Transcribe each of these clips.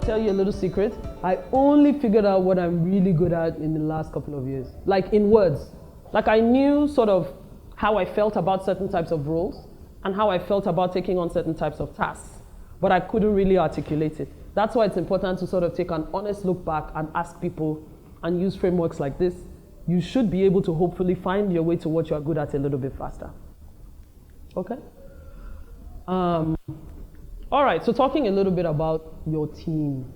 tell you a little secret. I only figured out what I'm really good at in the last couple of years. Like in words. Like I knew sort of how I felt about certain types of roles and how I felt about taking on certain types of tasks. But I couldn't really articulate it. That's why it's important to sort of take an honest look back and ask people and use frameworks like this. You should be able to hopefully find your way to what you're good at a little bit faster. Okay? All right, so talking a little bit about your team.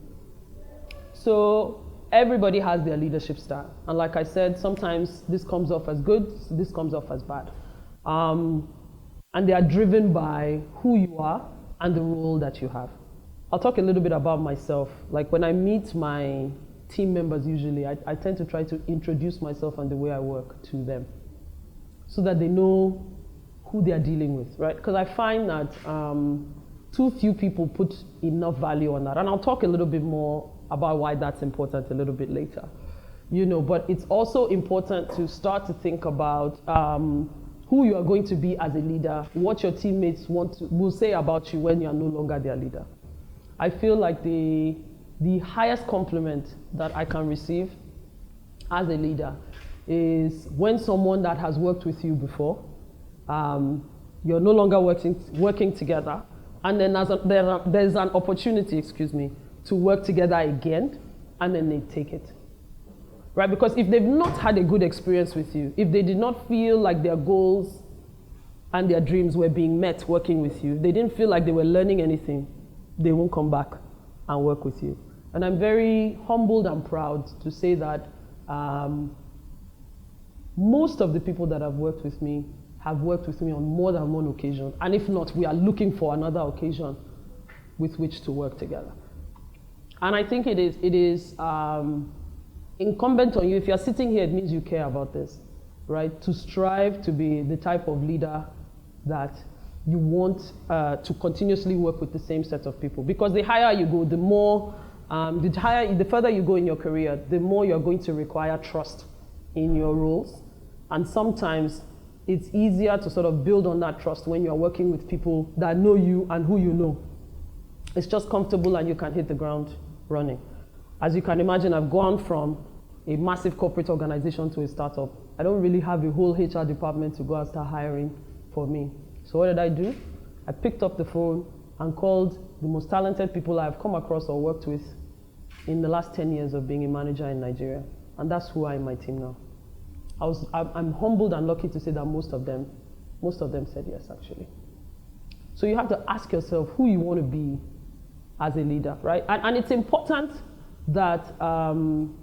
So everybody has their leadership style. And like I said, sometimes this comes off as good, this comes off as bad. And they are driven by who you are and the role that you have. I'll talk a little bit about myself. Like when I meet my team members usually, I tend to try to introduce myself and the way I work to them so that they know who they are dealing with, right? Because I find that too few people put enough value on that. And I'll talk a little bit more about why that's important a little bit later. But it's also important to start to think about who you are going to be as a leader, what your teammates will say about you when you are no longer their leader. I feel like the highest compliment that I can receive as a leader is when someone that has worked with you before, you're no longer working together, and then there's an opportunity, to work together again, and then they take it. Right? Because if they've not had a good experience with you, if they did not feel like their goals and their dreams were being met working with you, they didn't feel like they were learning anything, they won't come back and work with you. And I'm very humbled and proud to say that most of the people that have worked with me have worked with me on more than one occasion. And if not, we are looking for another occasion with which to work together. And I think it is incumbent on you, if you're sitting here, it means you care about this, right? To strive to be the type of leader that you want to continuously work with the same set of people. Because the higher you go, the further you go in your career, the more you're going to require trust in your roles. And sometimes it's easier to sort of build on that trust when you're working with people that know you and who you know. It's just comfortable and you can hit the ground running. As you can imagine, I've gone from a massive corporate organization to a startup. I don't really have a whole HR department to go and start hiring for me. So what did I do? I picked up the phone and called the most talented people I've come across or worked with in the last 10 years of being a manager in Nigeria. And that's who I am in my team now. I'm humbled and lucky to say that most of them said yes, actually. So you have to ask yourself who you want to be as a leader, right? And it's important that I'm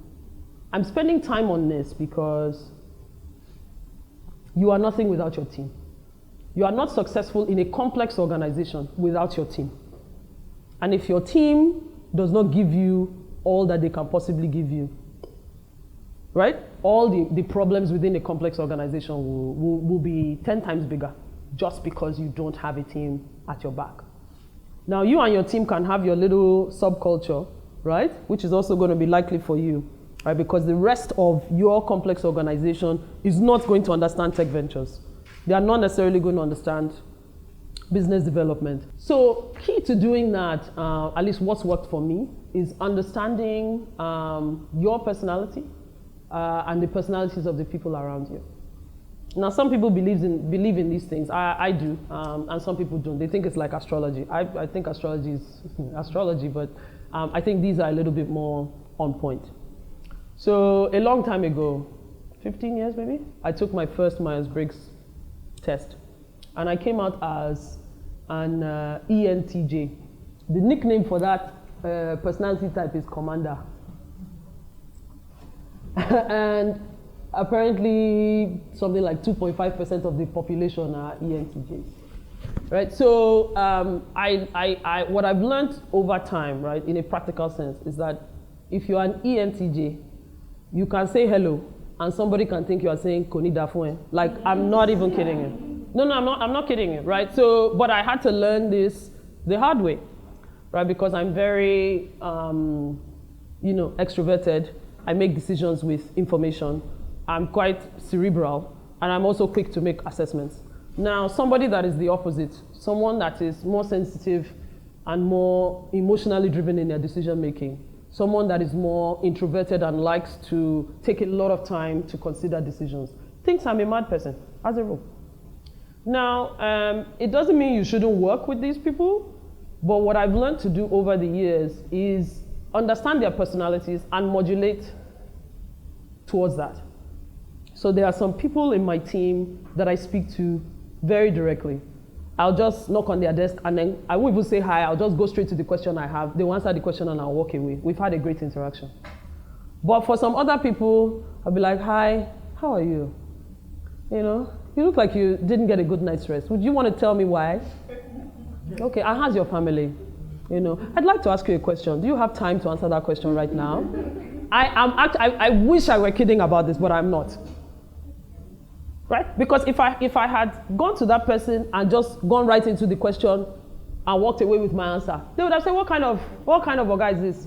spending time on this because you are nothing without your team. You are not successful in a complex organization without your team. And if your team does not give you all that they can possibly give you, right? All the problems within a complex organization will be 10 times bigger just because you don't have a team at your back. Now, you and your team can have your little subculture, right? Which is also going to be likely for you, right? Because the rest of your complex organization is not going to understand tech ventures. They are not necessarily going to understand business development. So key to doing that, at least what's worked for me, is understanding your personality and the personalities of the people around you. Now, some people believe in these things. I do, and some people don't. They think it's like astrology. I think astrology is astrology, but I think these are a little bit more on point. So a long time ago, 15 years maybe, I took my first Myers-Briggs test, and I came out as an ENTJ. The nickname for that personality type is Commander. And apparently something like 2.5% of the population are ENTJs, right? So what I've learned over time, right, in a practical sense, is that if you're an ENTJ, you can say hello, and somebody can think you are saying Konida Fuen. Like, I'm not even kidding you. No, I'm not kidding you, right? So, but I had to learn this the hard way, right? Because I'm very, extroverted. I make decisions with information. I'm quite cerebral, and I'm also quick to make assessments. Now, somebody that is the opposite, someone that is more sensitive, and more emotionally driven in their decision making. Someone that is more introverted and likes to take a lot of time to consider decisions. Thinks I'm a mad person, as a rule. Now, it doesn't mean you shouldn't work with these people, but what I've learned to do over the years is understand their personalities and modulate towards that. So there are some people in my team that I speak to very directly. I'll just knock on their desk and then I won't even say hi, I'll just go straight to the question I have. They will answer the question and I'll walk away. We've had a great interaction. But for some other people, I'll be like, hi, how are you? You know, you look like you didn't get a good night's rest. Would you want to tell me why? Okay, and how's your family? You know, I'd like to ask you a question. Do you have time to answer that question right now? I wish I were kidding about this, but I'm not. Right? Because if I had gone to that person and just gone right into the question and walked away with my answer, they would have said, what kind of a guy is this?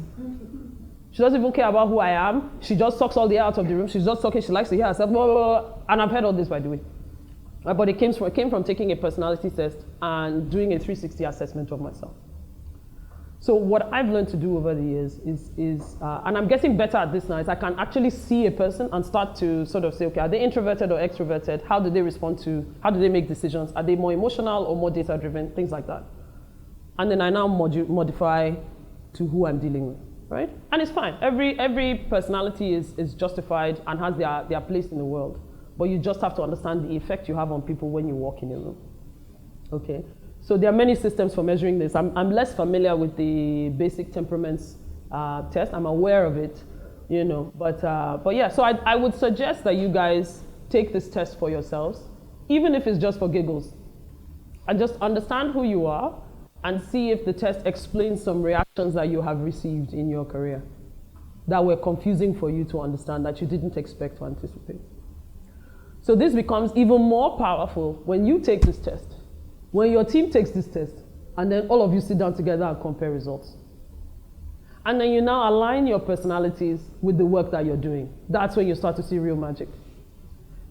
She doesn't even care about who I am. She just sucks all the air out of the room. She's just talking. She likes to hear herself. Blah, blah, blah. And I've heard all this, by the way. But it came from taking a personality test and doing a 360 assessment of myself. So what I've learned to do over the years is and I'm getting better at this now, is I can actually see a person and start to sort of say, okay, are they introverted or extroverted? How do they respond how do they make decisions? Are they more emotional or more data-driven? Things like that. And then I now modify to who I'm dealing with, right? And it's fine. Every personality is justified and has their place in the world. But you just have to understand the effect you have on people when you walk in a room, okay? So there are many systems for measuring this. I'm less familiar with the basic temperaments test. I'm aware of it, you know. But yeah, so I would suggest that you guys take this test for yourselves, even if it's just for giggles. And just understand who you are and see if the test explains some reactions that you have received in your career that were confusing for you to understand, that you didn't expect to anticipate. So this becomes even more powerful when you take this test. When your team takes this test, and then all of you sit down together and compare results. And then you now align your personalities with the work that you're doing. That's when you start to see real magic.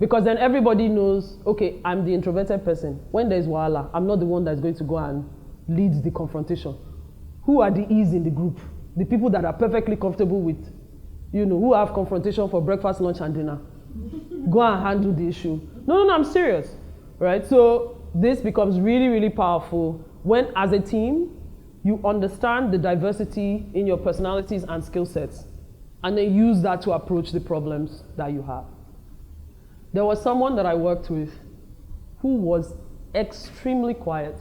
Because then everybody knows, okay, I'm the introverted person. When there's wahala, I'm not the one that's going to go and lead the confrontation. Who are the E's in the group? The people that are perfectly comfortable with, you know, who have confrontation for breakfast, lunch, and dinner. Go and handle the issue. No, I'm serious, right? So this becomes really, really powerful when, as a team, you understand the diversity in your personalities and skill sets, and then use that to approach the problems that you have. There was someone that I worked with who was extremely quiet.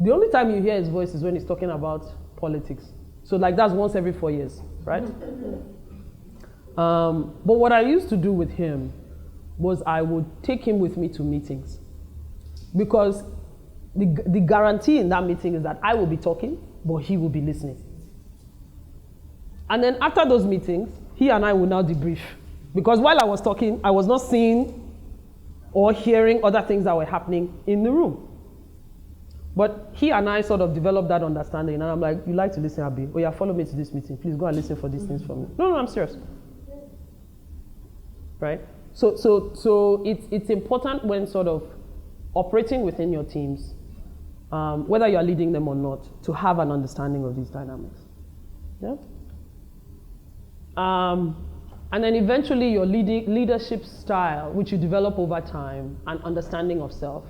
The only time you hear his voice is when he's talking about politics. So like that's once every 4 years, right? But what I used to do with him was I would take him with me to meetings. Because the guarantee in that meeting is that I will be talking, but he will be listening. And then after those meetings, he and I will now debrief. Because while I was talking, I was not seeing or hearing other things that were happening in the room. But he and I sort of developed that understanding. And I'm like, you like to listen, Abi? Oh yeah, follow me to this meeting. Please go and listen for these things for me. No, I'm serious. Right? So it's important when sort of operating within your teams, whether you are leading them or not, to have an understanding of these dynamics. Yeah? And then eventually your leadership style, which you develop over time, and understanding of self,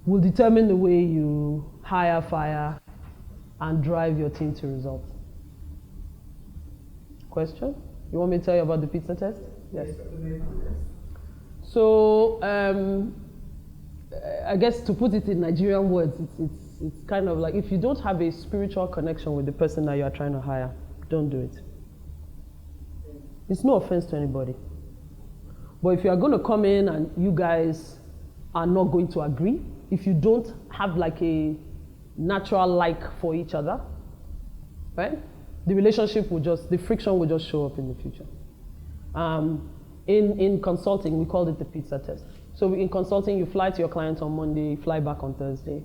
will determine the way you hire, fire, and drive your team to results. Question? You want me to tell you about the pizza test? Yes. So, I guess to put it in Nigerian words, it's kind of like if you don't have a spiritual connection with the person that you are trying to hire, don't do it. It's no offense to anybody. But if you are going to come in and you guys are not going to agree, if you don't have like a natural like for each other, right? The friction will just show up in the future. In consulting, we called it the pizza test. So in consulting, you fly to your client on Monday, you fly back on Thursday.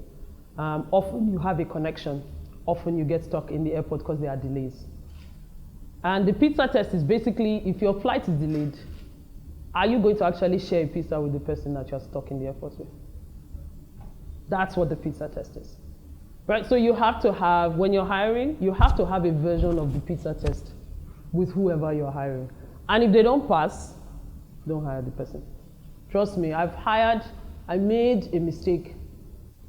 Often you have a connection. Often you get stuck in the airport because there are delays. And the pizza test is basically, if your flight is delayed, are you going to actually share a pizza with the person that you're stuck in the airport with? That's what the pizza test is. Right, so you have to have, when you're hiring, you have to have a version of the pizza test with whoever you're hiring. And if they don't pass, don't hire the person. Trust me, I made a mistake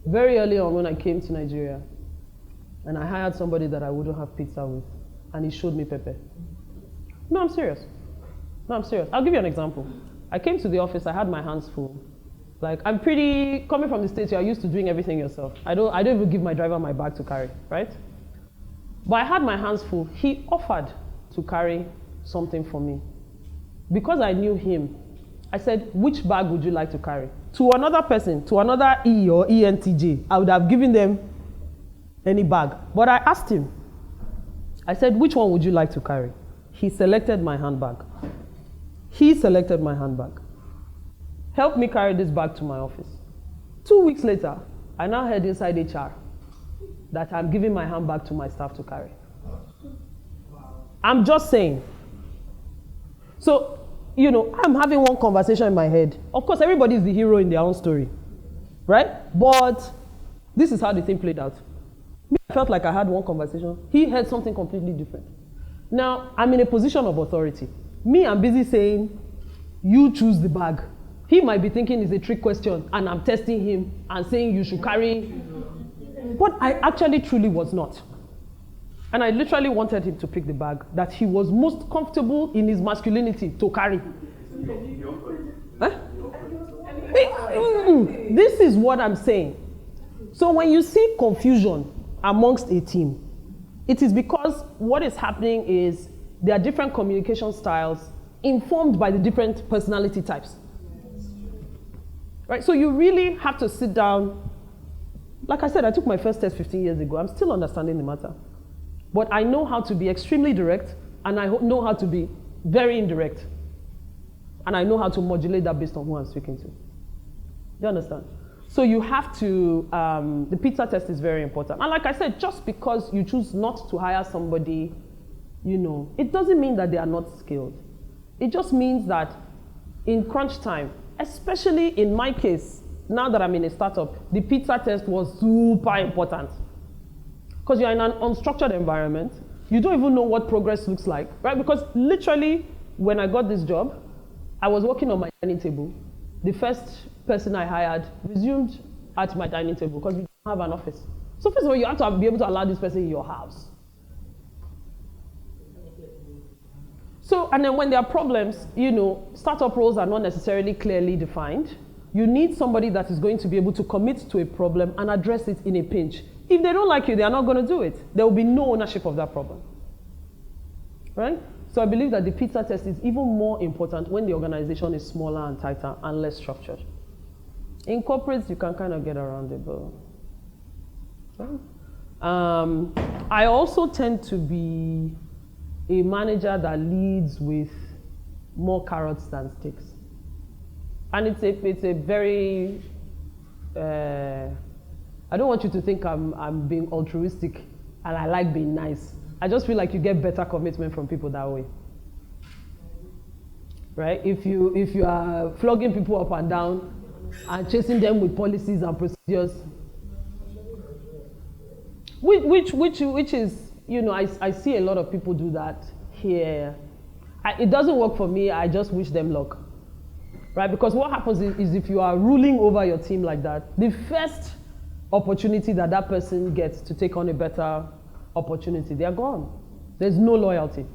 very early on when I came to Nigeria. And I hired somebody that I wouldn't have pizza with. And he showed me pepper. No, I'm serious. I'll give you an example. I came to the office, I had my hands full. Like, I'm pretty, coming from the States, you're used to doing everything yourself. I don't even give my driver my bag to carry, right? But I had my hands full. He offered to carry something for me. Because I knew him, I said, which bag would you like to carry? To another person, to another E or ENTJ, I would have given them any bag. But I asked him, I said, which one would you like to carry? He selected my handbag. Help me carry this bag to my office. 2 weeks later, I now heard inside HR that I'm giving my handbag to my staff to carry. I'm just saying. So, I'm having one conversation in my head. Of course, everybody is the hero in their own story, right? But this is how the thing played out. Me, I felt like I had one conversation. He heard something completely different. Now, I'm in a position of authority. Me, I'm busy saying, you choose the bag. He might be thinking it's a trick question, and I'm testing him and saying you should carry. But I actually truly was not. And I literally wanted him to pick the bag that he was most comfortable in his masculinity to carry. Huh? This is what I'm saying. So when you see confusion amongst a team, it is because what is happening is there are different communication styles informed by the different personality types. Right? So you really have to sit down. Like I said, I took my first test 15 years ago. I'm still understanding the matter. But I know how to be extremely direct, and I know how to be very indirect. And I know how to modulate that based on who I'm speaking to. Do you understand? So you have to, the pizza test is very important. And like I said, just because you choose not to hire somebody, it doesn't mean that they are not skilled. It just means that in crunch time, especially in my case, now that I'm in a startup, the pizza test was super important. Because you're in an unstructured environment, you don't even know what progress looks like, right? Because literally, when I got this job, I was working on my dining table. The first person I hired resumed at my dining table because we don't have an office. So first of all, you have to be able to allow this person in your house. So, and then when there are problems, startup roles are not necessarily clearly defined. You need somebody that is going to be able to commit to a problem and address it in a pinch. If they don't like you, they are not going to do it. There will be no ownership of that problem. Right? So I believe that the pizza test is even more important when the organization is smaller and tighter and less structured. In corporates, you can kind of get around it, but... I also tend to be a manager that leads with more carrots than sticks. And it's a very, I don't want you to think I'm being altruistic and I like being nice. I just feel like you get better commitment from people that way. Right? If you are flogging people up and down and chasing them with policies and procedures, which is, I see a lot of people do that here. It doesn't work for me. I just wish them luck. Right? Because what happens is if you are ruling over your team like that, the first opportunity that person gets to take on a better opportunity, they are gone. There's no loyalty.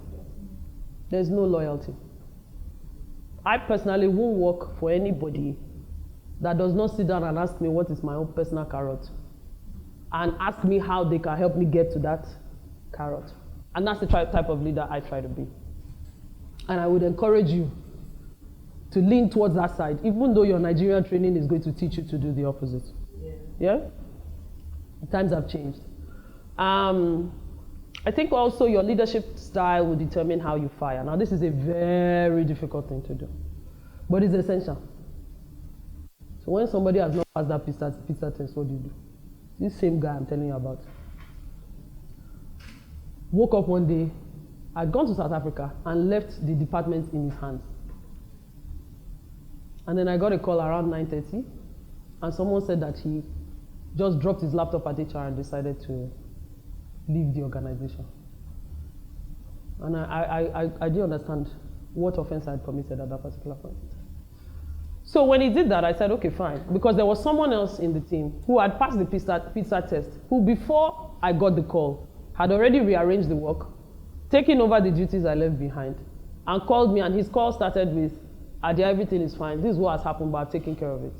There's no loyalty. I personally won't work for anybody that does not sit down and ask me what is my own personal carrot and ask me how they can help me get to that carrot. And that's the type of leader I try to be. And I would encourage you to lean towards that side, even though your Nigerian training is going to teach you to do the opposite. Yeah? Times have changed. I think also your leadership style will determine how you fire. Now, this is a very difficult thing to do, but it's essential. So when somebody has not passed that pizza test, what do? This same guy I'm telling you about woke up one day, I'd gone to South Africa and left the department in his hands. And then I got a call around 9:30, and someone said that he just dropped his laptop at HR and decided to leave the organization. And I didn't understand what offense I had committed at that particular point. So when he did that, I said, okay, fine. Because there was someone else in the team who had passed the PISA test, who before I got the call, had already rearranged the work, taken over the duties I left behind, and called me, and his call started with, Adia, everything is fine. This is what has happened, but I've taken care of it.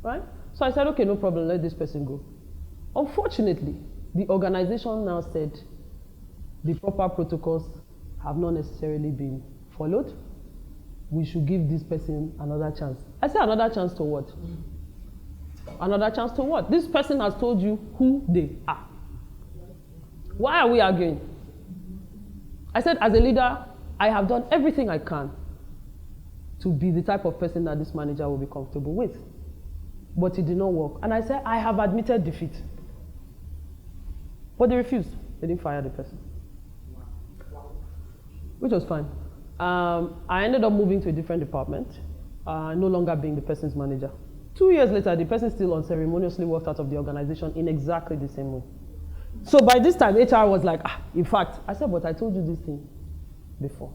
Right? So I said, okay, no problem, let this person go. Unfortunately, the organization now said the proper protocols have not necessarily been followed. We should give this person another chance. I said, another chance to what? Another chance to what? This person has told you who they are. Why are we arguing? I said, as a leader, I have done everything I can to be the type of person that this manager will be comfortable with. But it did not work. And I said, I have admitted defeat. But they refused. They didn't fire the person. Which was fine. I ended up moving to a different department, no longer being the person's manager. 2 years later, the person still unceremoniously walked out of the organization in exactly the same way. So by this time, HR was like, in fact, I said, but I told you this thing before.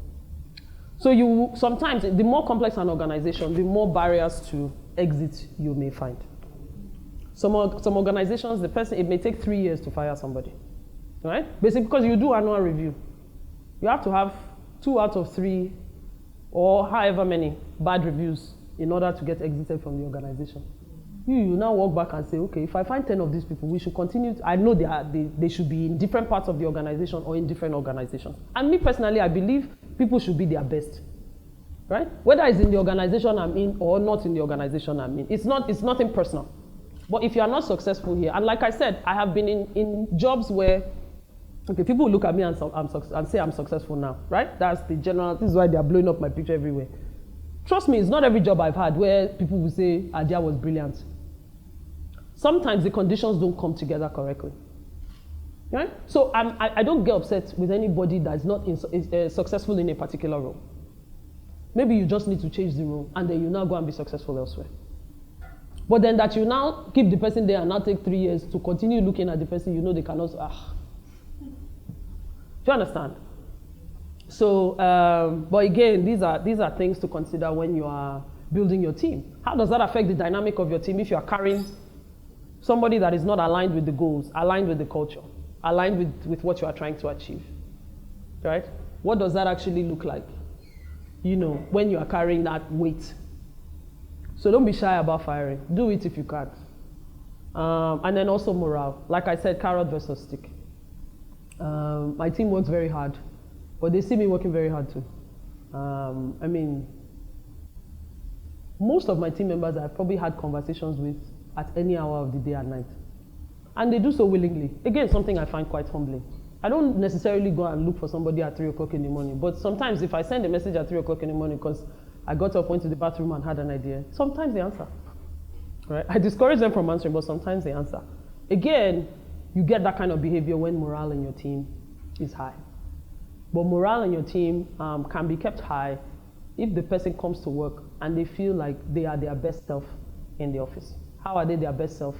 So sometimes, the more complex an organization, the more barriers to exit you may find. Some organizations, it may take 3 years to fire somebody, right? Basically, because you do annual review. You have to have 2 out of 3 or however many bad reviews in order to get exited from the organization. You now walk back and say, okay, if I find 10 of these people, we should continue. I know they should be in different parts of the organization or in different organizations. And me personally, I believe people should be their best, right? Whether it's in the organization I'm in or not in the organization I'm in. It's nothing personal. But if you are not successful here, and like I said, I have been in jobs where, okay, people look at me and say I'm successful now, right? That's the general, this is why they are blowing up my picture everywhere. Trust me, it's not every job I've had where people will say, Adia was brilliant. Sometimes the conditions don't come together correctly, right? So I don't get upset with anybody that is not successful in a particular role. Maybe you just need to change the role and then you now go and be successful elsewhere. But then that you now keep the person there and now take 3 years to continue looking at the person, you know they cannot, Do you understand? So, but again, these are things to consider when you are building your team. How does that affect the dynamic of your team if you are carrying somebody that is not aligned with the goals, aligned with the culture, aligned with what you are trying to achieve, right? What does that actually look like, when you are carrying that weight? So don't be shy about firing. Do it if you can. And then also morale. Like I said, carrot versus stick. My team works very hard, but they see me working very hard too. Most of my team members I've probably had conversations with at any hour of the day and night. And they do so willingly. Again, something I find quite humbling. I don't necessarily go and look for somebody at 3 o'clock in the morning, but sometimes if I send a message at 3 o'clock in the morning because I got up, went to the bathroom and had an idea, sometimes they answer. Right? I discourage them from answering, but sometimes they answer. Again, you get that kind of behavior when morale in your team is high. But morale in your team can be kept high if the person comes to work and they feel like they are their best self in the office. How are they their best self?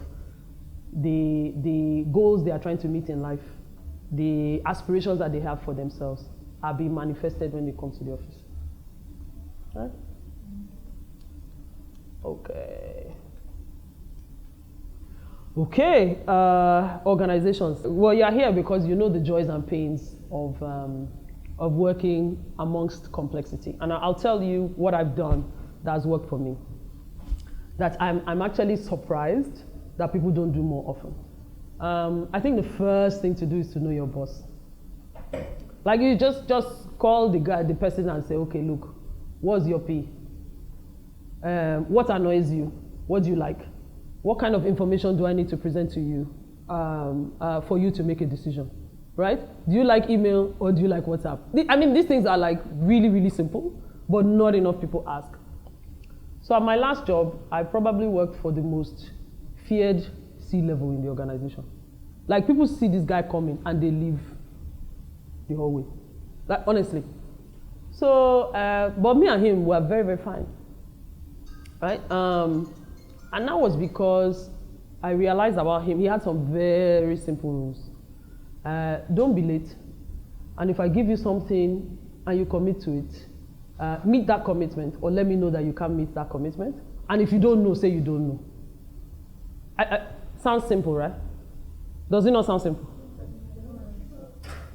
The goals they are trying to meet in life, the aspirations that they have for themselves are being manifested when they come to the office. Right? Okay, organizations. Well, you're here because you know the joys and pains of working amongst complexity. And I'll tell you what I've done that has worked for me. That I'm actually surprised that people don't do more often. I think the first thing to do is to know your boss. Like you just call the person and say, okay, look, what's your P? What annoys you? What do you like? What kind of information do I need to present to you for you to make a decision, right? Do you like email or do you like WhatsApp? These things are like really, really simple, but not enough people ask. So at my last job, I probably worked for the most feared C-level in the organization. Like people see this guy coming and they leave the hallway, like honestly. So, but me and him were very, very fine, right? And that was because I realized about him, he had some very simple rules. Don't be late. And if I give you something and you commit to it, meet that commitment, or let me know that you can't meet that commitment. And if you don't know, say you don't know. Sounds simple, right? Does it not sound simple?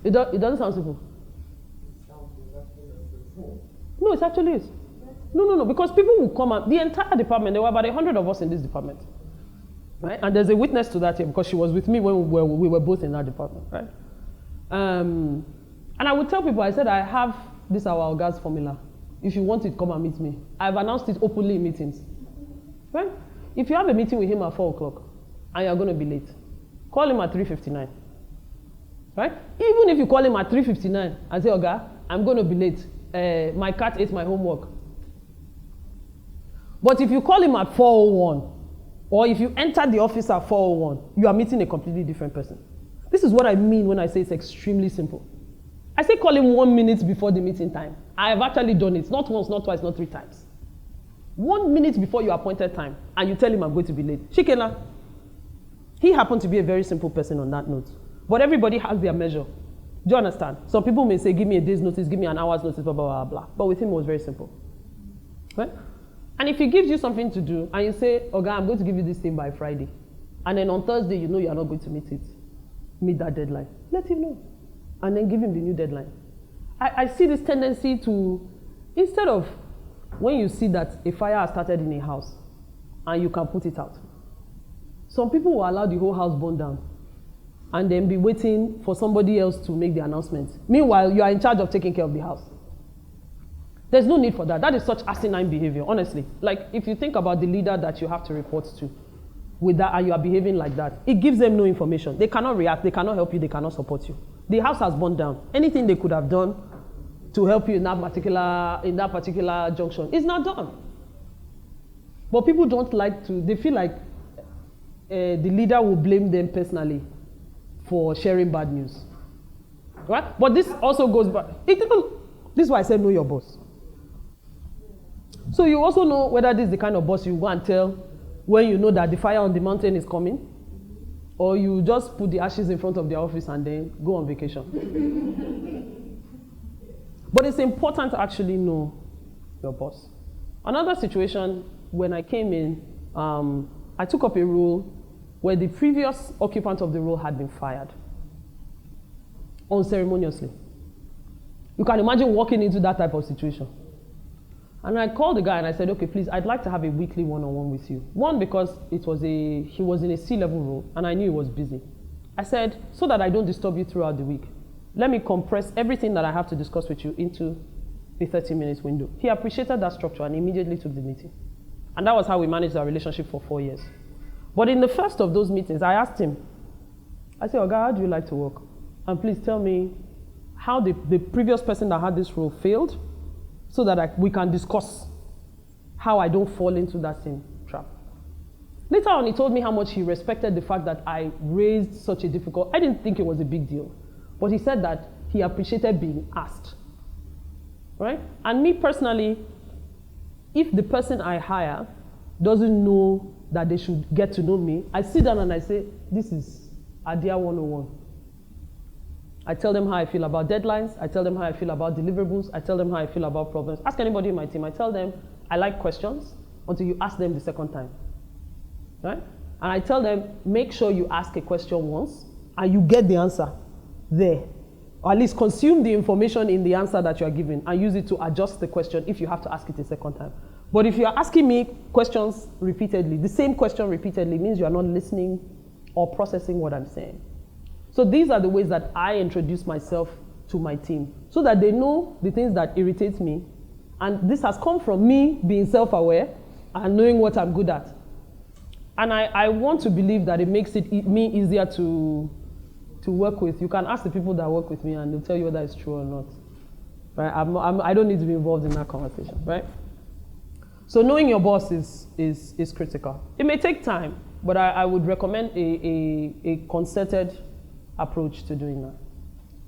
It doesn't sound simple. No, it actually is. No, because people will come out, the entire department, there were about 100 of us in this department. Right? And there's a witness to that here because she was with me when we were both in that department, right? And I would tell people, I said, I have this our Oga's formula. If you want it, come and meet me. I've announced it openly in meetings, right? If you have a meeting with him at 4 o'clock and you're going to be late, call him at 3:59, right? Even if you call him at 3:59 and say, Oga, I'm going to be late. My cat ate my homework. But if you call him at 4:01, or if you enter the office at 4:01, you are meeting a completely different person. This is what I mean when I say it's extremely simple. I say call him 1 minute before the meeting time. I have actually done it, not once, not twice, not 3 times. 1 minute before your appointed time, and you tell him I'm going to be late. Shikena. He happened to be a very simple person on that note. But everybody has their measure. Do you understand? Some people may say, give me a day's notice, give me an hour's notice, blah, blah, blah, blah. But with him, it was very simple. Right? And if he gives you something to do, and you say, okay, I'm going to give you this thing by Friday, and then on Thursday, you know you're not going to meet that deadline, let him know. And then give him the new deadline. I see this tendency to, instead of when you see that a fire has started in a house, and you can put it out, some people will allow the whole house burn down, and then be waiting for somebody else to make the announcement. Meanwhile, you are in charge of taking care of the house. There's no need for that. That is such asinine behavior, honestly. Like, if you think about the leader that you have to report to with that, and you are behaving like that, it gives them no information. They cannot react, they cannot help you, they cannot support you. The house has burned down. Anything they could have done to help you in that particular junction is not done. But people don't like to, they feel like the leader will blame them personally for sharing bad news. Right? But this also goes back. This is why I said know your boss. So you also know whether this is the kind of boss you go and tell when you know that the fire on the mountain is coming, or you just put the ashes in front of their office and then go on vacation. But it's important to actually know your boss. Another situation, when I came in, I took up a role where the previous occupant of the role had been fired unceremoniously. You can imagine walking into that type of situation. And I called the guy and I said, okay, please, I'd like to have a weekly one-on-one with you. One, because he was in a C-level role and I knew he was busy. I said, so that I don't disturb you throughout the week, let me compress everything that I have to discuss with you into a 30-minute window. He appreciated that structure and immediately took the meeting. And that was how we managed our relationship for 4 years. But in the first of those meetings, I asked him, I said, Oga, how do you like to work? And please tell me how the previous person that had this role failed, so that we can discuss how I don't fall into that same trap. Later on, he told me how much he respected the fact that I raised such a difficult, I didn't think it was a big deal, but he said that he appreciated being asked, right? And me personally, if the person I hire doesn't know that they should get to know me, I sit down and I say, this is Adia 101. I tell them how I feel about deadlines. I tell them how I feel about deliverables. I tell them how I feel about problems. Ask anybody in my team. I tell them I like questions until you ask them the second time, right? And I tell them, make sure you ask a question once and you get the answer there. Or at least consume the information in the answer that you are given and use it to adjust the question if you have to ask it a second time. But if you are asking me questions repeatedly, the same question repeatedly means you are not listening or processing what I'm saying. So these are the ways that I introduce myself to my team so that they know the things that irritate me. And this has come from me being self-aware and knowing what I'm good at. And I want to believe that it makes me easier to work with. You can ask the people that work with me and they'll tell you whether it's true or not. Right? I don't need to be involved in that conversation, right? So knowing your boss is critical. It may take time, but I would recommend a concerted approach to doing that,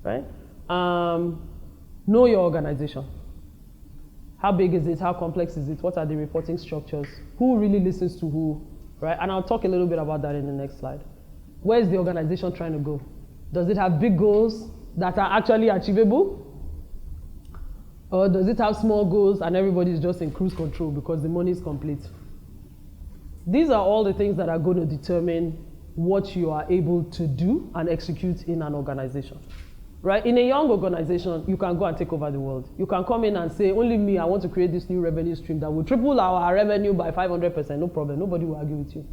right? Know your organization. How big is it? How complex is it? What are the reporting structures? Who really listens to who? right? And I'll talk a little bit about that in the next slide. Where is the organization trying to go? Does it have big goals that are actually achievable? Or does it have small goals and everybody is just in cruise control because the money is complete? These are all the things that are going to determine what you are able to do and execute in an organization. Right? In a young organization, you can go and take over the world. You can come in and say, only me, I want to create this new revenue stream that will triple our revenue by 500%. No problem. Nobody will argue with you.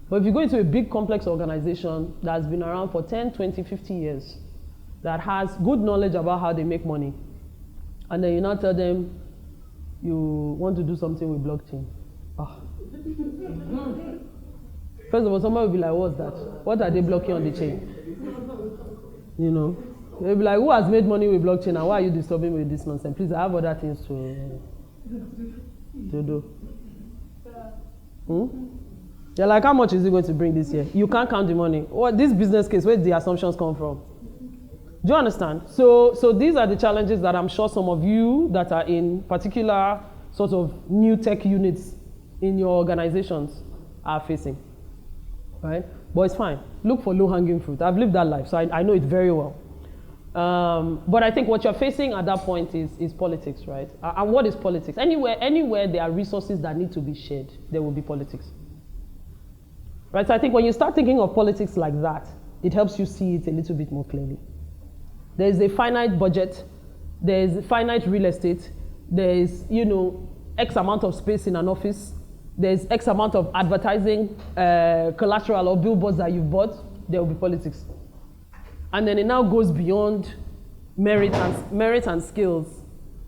But if you go into a big, complex organization that's been around for 10, 20, 50 years, that has good knowledge about how they make money, and then you now tell them you want to do something with blockchain. First of all, somebody will be like, what's that? What are they blocking on the chain? You know, they'll be like, who has made money with blockchain and why are you disturbing me with this nonsense? Please, I have other things to do. They're like, how much is it going to bring this year? You can't count the money. What this business case, where did the assumptions come from? Do you understand? So these are the challenges that I'm sure some of you that are in particular sort of new tech units in your organizations are facing, right? But it's fine. Look for low-hanging fruit. I've lived that life, so I know it very well. But I think what you're facing at that point is politics, right? And what is politics? Anywhere there are resources that need to be shared, there will be politics. Right? So I think when you start thinking of politics like that, it helps you see it a little bit more clearly. There is a finite budget. There is finite real estate. There is, X amount of space in an office. There's X amount of advertising, collateral or billboards that you've bought, there will be politics. And then it now goes beyond merit and skills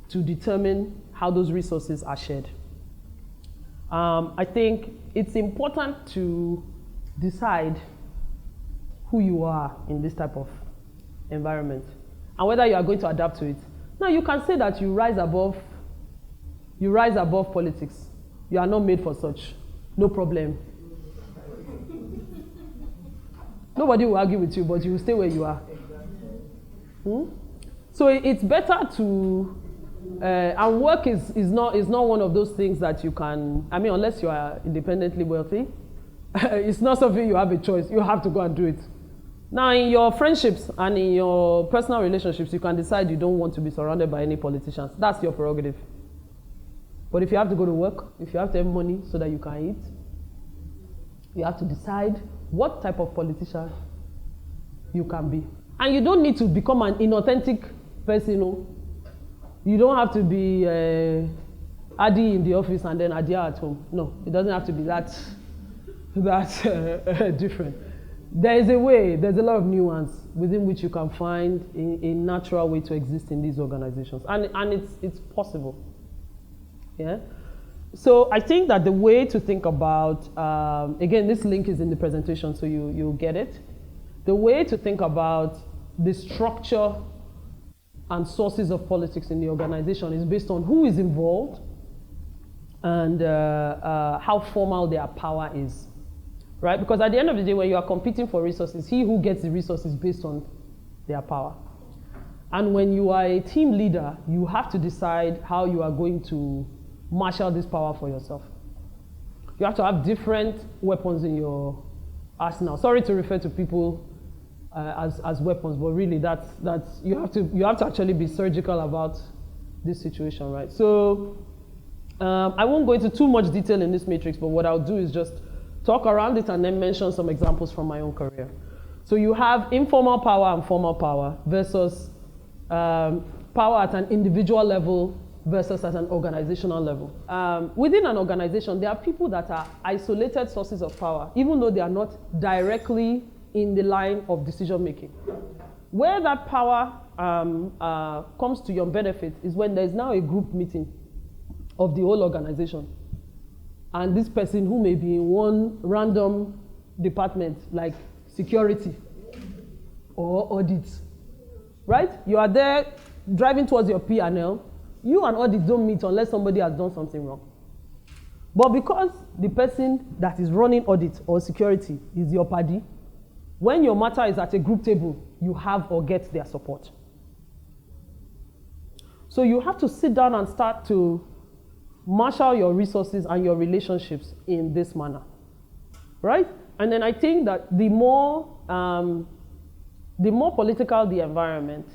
to determine how those resources are shared. I think it's important to decide who you are in this type of environment and whether you are going to adapt to it. Now, you can say that you rise above politics. You are not made for such. No problem. Nobody will argue with you, but you will stay where you are. So it's better to, and work is not one of those things that you can, unless you are independently wealthy, it's not something you have a choice. You have to go and do it. Now, in your friendships and in your personal relationships, you can decide you don't want to be surrounded by any politicians. That's your prerogative. But if you have to go to work, if you have to have money so that you can eat, you have to decide what type of politician you can be. And you don't need to become an inauthentic person. You don't have to be Adi in the office and then Adia at home. No, it doesn't have to be that different. There is a way, there's a lot of nuance within which you can find a natural way to exist in these organizations. And it's possible. Yeah. So I think that the way to think about, again, this link is in the presentation, so you'll get it. The way to think about the structure and sources of politics in the organization is based on who is involved and how formal their power is, right? Because at the end of the day, when you are competing for resources, he who gets the resources based on their power. And when you are a team leader, you have to decide how you are going to marshal this power for yourself. You have to have different weapons in your arsenal. Sorry to refer to people as weapons, but really that's you have to actually be surgical about this situation, right? So I won't go into too much detail in this matrix, but what I'll do is just talk around it and then mention some examples from my own career. So you have informal power and formal power versus power at an individual level versus at an organizational level. Within an organization, there are people that are isolated sources of power, even though they are not directly in the line of decision making. Where that power comes to your benefit is when there's now a group meeting of the whole organization. And this person who may be in one random department, like security or audit, right? You are there driving towards your P&L. You and audit don't meet unless somebody has done something wrong. But because the person that is running audit or security is your paddy, when your matter is at a group table, you have or get their support. So you have to sit down and start to marshal your resources and your relationships in this manner, right? And then I think that the more political the environment,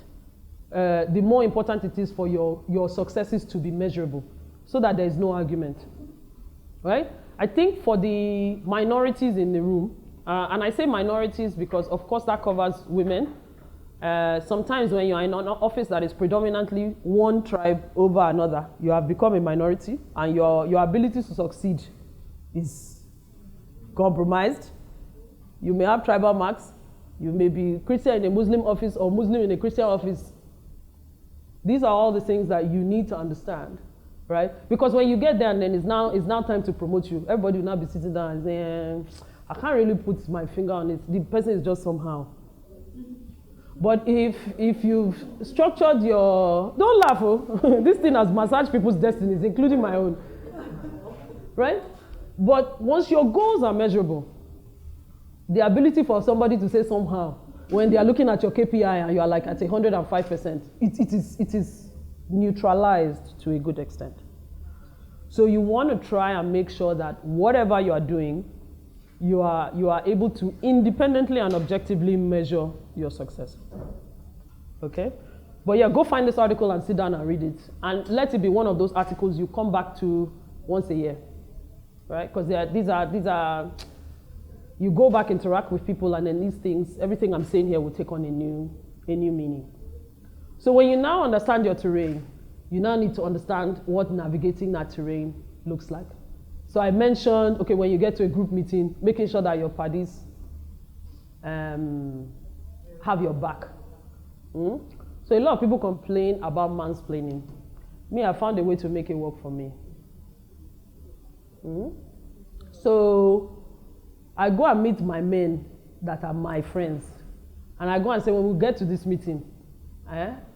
the more important it is for your successes to be measurable, so that there is no argument, right? I think for the minorities in the room, and I say minorities because of course that covers women. Sometimes when you're in an office that is predominantly one tribe over another, you have become a minority and your ability to succeed is compromised. You may have tribal marks. You may be Christian in a Muslim office or Muslim in a Christian office. These are all the things that you need to understand, right? Because when you get there and then it's now time to promote you, everybody will now be sitting down and saying, I can't really put my finger on it. The person is just somehow. But if you've structured your, don't laugh, oh. This thing has massaged people's destinies, including my own, right? But once your goals are measurable, the ability for somebody to say somehow, when they are looking at your KPI and you are like at 105%, it is neutralized to a good extent. So you want to try and make sure that whatever you are doing, you are able to independently and objectively measure your success. Okay? But yeah, go find this article and sit down and read it. And let it be one of those articles you come back to once a year. Right? Because these are, you go back, interact with people, and then these things, everything I'm saying here will take on a new meaning. So when you now understand your terrain, you now need to understand what navigating that terrain looks like. So I mentioned, okay, when you get to a group meeting, making sure that your parties have your back. So a lot of people complain about mansplaining. Me, I found a way to make it work for me. So I go and meet my men that are my friends. And I go and say, when we get to this meeting,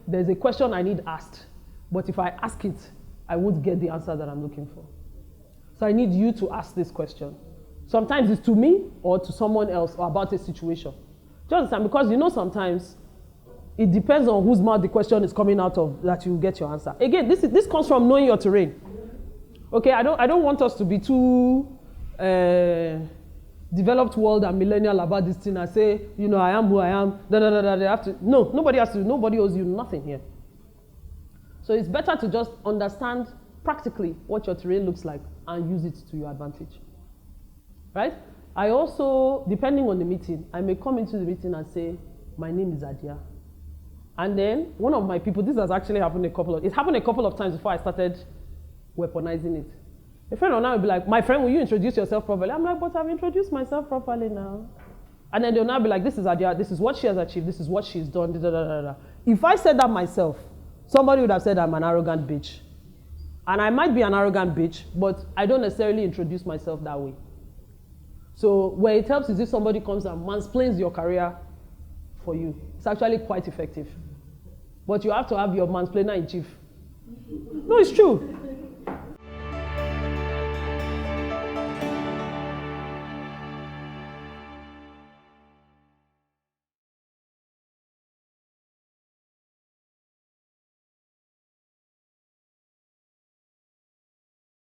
there's a question I need asked. But if I ask it, I won't get the answer that I'm looking for. So I need you to ask this question. Sometimes it's to me or to someone else or about a situation. Do you understand? Because you know sometimes it depends on whose mouth the question is coming out of that you get your answer. Again, this comes from knowing your terrain. Okay, I don't want us to be too developed world and millennial about this thing and say, you know, I am who I am. They have to. No, nobody owes you nothing here. So it's better to just understand practically what your terrain looks like and use it to your advantage, right? I also, depending on the meeting, I may come into the meeting and say, my name is Adia. And then one of my people, this has actually happened it happened a couple of times before I started weaponizing it. A friend will now be like, my friend, will you introduce yourself properly? I'm like, but I've introduced myself properly now. And then they'll now be like, this is Adia, this is what she has achieved, this is what she's done, da, da, da, da. If I said that myself, somebody would have said I'm an arrogant bitch. And I might be an arrogant bitch, but I don't necessarily introduce myself that way. So where it helps is if somebody comes and mansplains your career for you. It's actually quite effective. But you have to have your mansplainer in chief. No, it's true.